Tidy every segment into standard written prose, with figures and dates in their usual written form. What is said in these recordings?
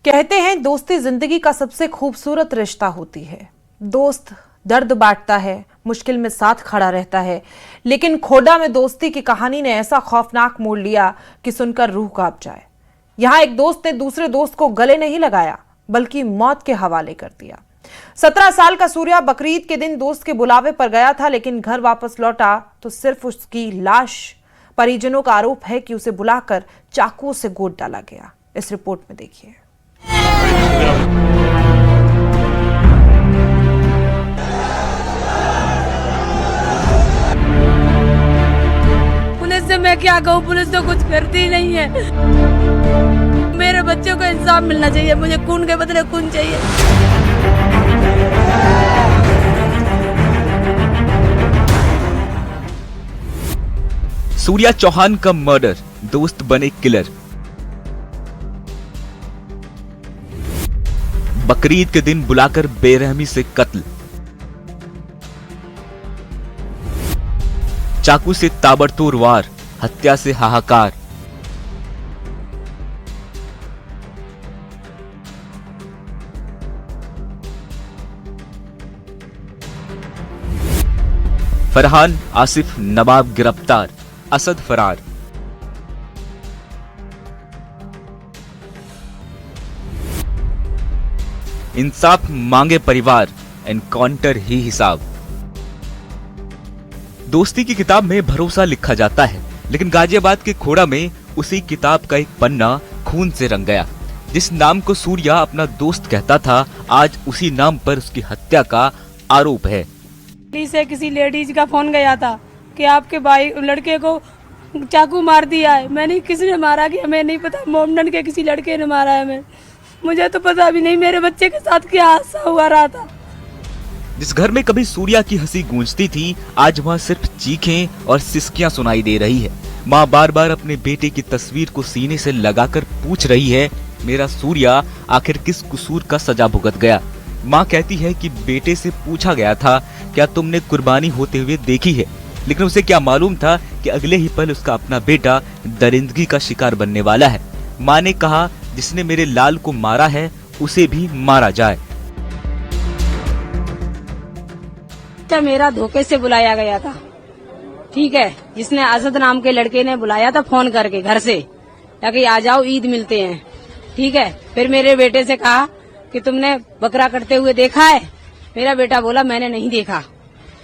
कहते हैं दोस्ती जिंदगी का सबसे खूबसूरत रिश्ता होती है। दोस्त दर्द बांटता है, मुश्किल में साथ खड़ा रहता है, लेकिन खोडा में दोस्ती की कहानी ने ऐसा खौफनाक मोड़ लिया कि सुनकर रूह कांप जाए। यहां एक दोस्त ने दूसरे दोस्त को गले नहीं लगाया बल्कि मौत के हवाले कर दिया। 17 साल का सूर्या बकरीद के दिन दोस्त के बुलावे पर गया था, लेकिन घर वापस लौटा तो सिर्फ उसकी लाश। परिजनों का आरोप है कि उसे बुलाकर चाकू से गोद डाला गया। इस रिपोर्ट में देखिए। पुलिस से मैं क्या कहूँ, पुलिस तो कुछ करती नहीं है। मेरे बच्चों को इंसाफ मिलना चाहिए, मुझे खून के बदले खून चाहिए। सूर्या चौहान का मर्डर, दोस्त बने किलर। बकरीद के दिन बुलाकर बेरहमी से कत्ल, चाकू से ताबड़तोड़ वार, हत्या से हाहाकार। फरहान, आसिफ, नवाब गिरफ्तार, असद फरार। इंसाफ मांगे परिवार, एनकाउंटर ही हिसाब। दोस्ती की किताब में भरोसा लिखा जाता है, लेकिन गाजियाबाद के खोड़ा में उसी किताब का एक पन्ना खून से रंग गया। जिस नाम को सूर्या अपना दोस्त कहता था, आज उसी नाम पर उसकी हत्या का आरोप है। से किसी लेडीज का फोन गया था कि आपके भाई लड़के को चाकू मार दिया है। मैंने किसने मारा कि हमें नहीं पता, मोमडन के किसी लड़के ने मारा है। मुझे तो पता भी नहीं मेरे बच्चे के साथ क्या हादसा हुआ रहा था। जिस घर में कभी सूर्या की हंसी गूंजती थी, आज वहाँ सिर्फ चीखें और सिसकियां सुनाई दे रही है। माँ बार बार अपने बेटे की तस्वीर को सीने से लगाकर पूछ रही है, मेरा सूर्या आखिर किस कसूर का सजा भुगत गया। माँ कहती है कि बेटे से पूछा गया था, क्या तुमने कुर्बानी होते हुए देखी है, लेकिन उसे क्या मालूम था कि अगले ही पल उसका अपना बेटा दरिंदगी का शिकार बनने वाला है। माँ ने कहा, जिसने मेरे लाल को मारा है उसे भी मारा जाए। मेरा धोखे से बुलाया गया था, ठीक है, जिसने असद नाम के लड़के ने बुलाया था फोन करके घर से, ताकि आ जाओ ईद मिलते हैं, ठीक है। फिर मेरे बेटे से कहा कि तुमने बकरा कटते हुए देखा है। मेरा बेटा बोला मैंने नहीं देखा,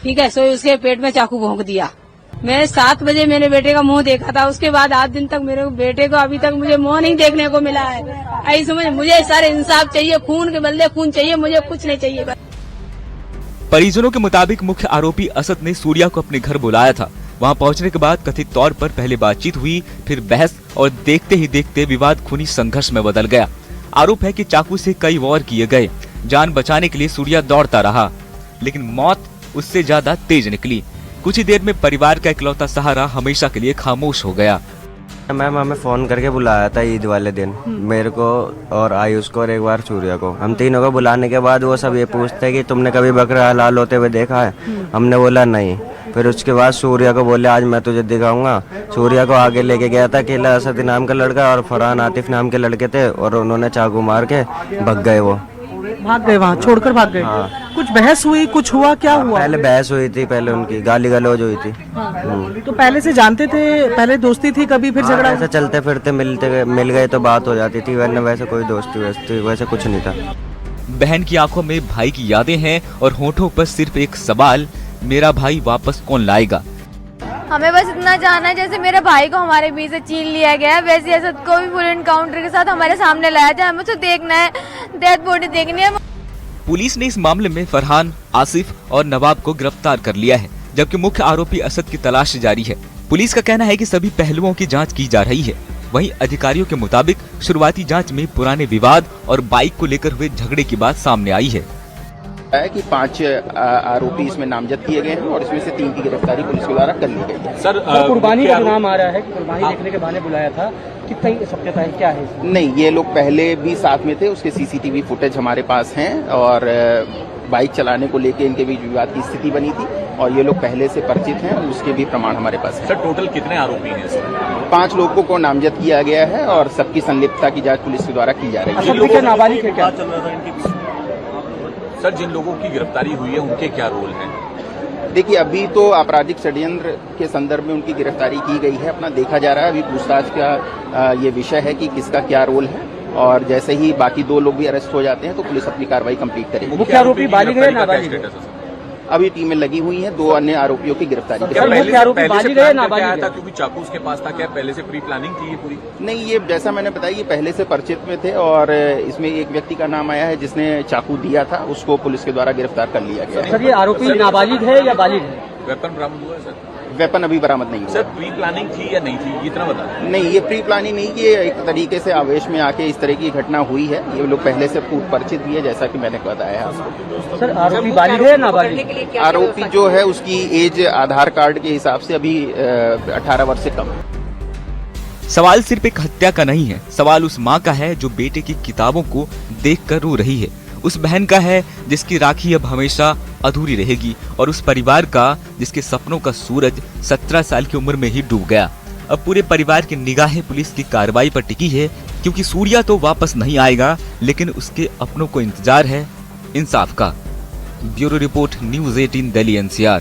ठीक है। सो उसके पेट में चाकू भोंक दिया। मैंने 7 बजे मेरे बेटे का मुंह देखा था, उसके बाद 8 दिन तक मेरे बेटे को अभी तक मुझे मुंह नहीं देखने को मिला है। ऐसी समझ, मुझे सारे इंसाफ चाहिए, खून के बदले खून चाहिए, मुझे कुछ नहीं चाहिए। परिजनों के मुताबिक मुख्य आरोपी असद ने सूर्या को अपने घर बुलाया था। वहां पहुंचने के बाद कथित तौर पर पहले बातचीत हुई, फिर बहस और देखते ही देखते विवाद खूनी संघर्ष में बदल गया। आरोप है कि चाकू से कई वार किए गए। जान बचाने के लिए सूर्या दौड़ता रहा, लेकिन मौत उससे ज्यादा तेज निकली। कुछ ही देर में परिवार का इकलौता सहारा हमेशा के लिए खामोश हो गया। मैम हमें फोन करके बुलाया था ईद वाले दिन, मेरे को और आयुष को और एक बार सूर्या को। हम तीनों को बुलाने के बाद वो सब ये पूछते हैं कि तुमने कभी बकरा हलाल होते हुए देखा है। हमने बोला नहीं। फिर उसके बाद सूर्या को बोले आज मैं तुझे दिखाऊंगा। सूर्या को आगे लेके गया था, केला असद नाम का लड़का और फरहान आतिफ नाम के लड़के थे, और उन्होंने चाकू मार के भाग गए। वो भाग गए, वहाँ छोड़कर भाग गए। हाँ। कुछ बहस हुई, कुछ हुआ, क्या हुआ? पहले बहस हुई थी, पहले उनकी गाली गलौज हुई थी। तो पहले से जानते थे, पहले दोस्ती थी, कभी फिर झगड़ा? ऐसे चलते फिरते मिल गए तो बात हो जाती थी, वरना वैसे कोई दोस्ती वैसे कुछ नहीं था। बहन की आंखों में भाई की यादें हैं और होठों पर सिर्फ एक सवाल, मेरा भाई वापस कौन लाएगा। हमें बस इतना जानना है, जैसे मेरे भाई को हमारे बीच से छीन लिया गया है, वैसे असद को भी फुल एनकाउंटर के साथ हमारे सामने लाया जाए। हमें तो देखना है, डेथ बॉडी देखनी है। पुलिस ने इस मामले में फरहान, आसिफ और नवाब को गिरफ्तार कर लिया है, जबकि मुख्य आरोपी असद की तलाश जारी है। पुलिस का कहना है कि सभी पहलुओं की जांच की जा रही है। वहीं अधिकारियों के मुताबिक शुरुआती जांच में पुराने विवाद और बाइक को लेकर हुए झगड़े की बात सामने आई है। कि 5 आरोपी इसमें नामजद किए गए हैं और इसमें से 3 की गिरफ्तारी पुलिस के द्वारा कर ली गई है। सर, कुर्बानी का नाम आ रहा है, कुर्बानी देखने के बहाने बुलाया था, कितना सत्यता है, क्या है? नहीं, ये लोग पहले भी साथ में थे, उसके सीसीटीवी फुटेज हमारे पास हैं और बाइक चलाने को लेकर इनके बीच विवाद की स्थिति बनी थी और ये लोग पहले से परिचित हैं और उसके भी प्रमाण हमारे पास है। सर टोटल कितने आरोपी हैं इसमें? 5 लोगों को नामजद किया गया है और सबकी संलिप्तता की जांच पुलिस के द्वारा की जा रही है। असद के नाबालिग है क्या? चल रहा था इनकी। सर जिन लोगों की गिरफ्तारी हुई है उनके क्या रोल हैं? देखिए अभी तो आपराधिक षड्यंत्र के संदर्भ में उनकी गिरफ्तारी की गई है, अपना देखा जा रहा है। अभी पूछताछ का ये विषय है कि किसका क्या रोल है और जैसे ही बाकी 2 लोग भी अरेस्ट हो जाते हैं तो पुलिस अपनी कार्रवाई कंप्लीट करेगी। मुख्य आरोपी बालिग है नाबालिग है? अभी टीमें लगी हुई हैं, 2 अन्य आरोपियों की गिरफ्तारी क्या मुख्य आरोपी बालिग है नाबालिग है? क्योंकि चाकू उसके पास था, क्या पहले से प्री प्लानिंग थी ये पूरी? नहीं, ये जैसा मैंने बताया ये पहले से परिचित में थे और इसमें एक व्यक्ति का नाम आया है जिसने चाकू दिया था, उसको पुलिस के द्वारा गिरफ्तार कर लिया गया है। सर ये आरोपी नाबालिग है या बालिग है? वेपन बरामद हुआ है सर? वेपन अभी बरामद नहीं हुआ। सर प्री प्लानिंग थी या नहीं थी इतना बता? नहीं, ये प्री प्लानिंग नहीं, ये एक तरीके से आवेश में आके इस तरह की घटना हुई है। ये लोग पहले से पूर्व परिचित भी है जैसा कि मैंने बताया आपको। सर आरोपी बालिग है या नाबालिग? आरोपी जो है उसकी एज आधार कार्ड के हिसाब से अभी 18 वर्ष से कम है। सवाल सिर्फ एक हत्या का नहीं है, सवाल उस माँ का है जो बेटे की किताबों को देखकर रो रही है, उस बहन का है जिसकी राखी अब हमेशा अधूरी रहेगी और उस परिवार का जिसके सपनों का सूरज 17 साल की उम्र में ही डूब गया। अब पूरे परिवार की निगाहें पुलिस की कार्रवाई पर टिकी है क्योंकि सूर्या तो वापस नहीं आएगा लेकिन उसके अपनों को इंतजार है इंसाफ का। Bureau report, news 18 Delhi NCR।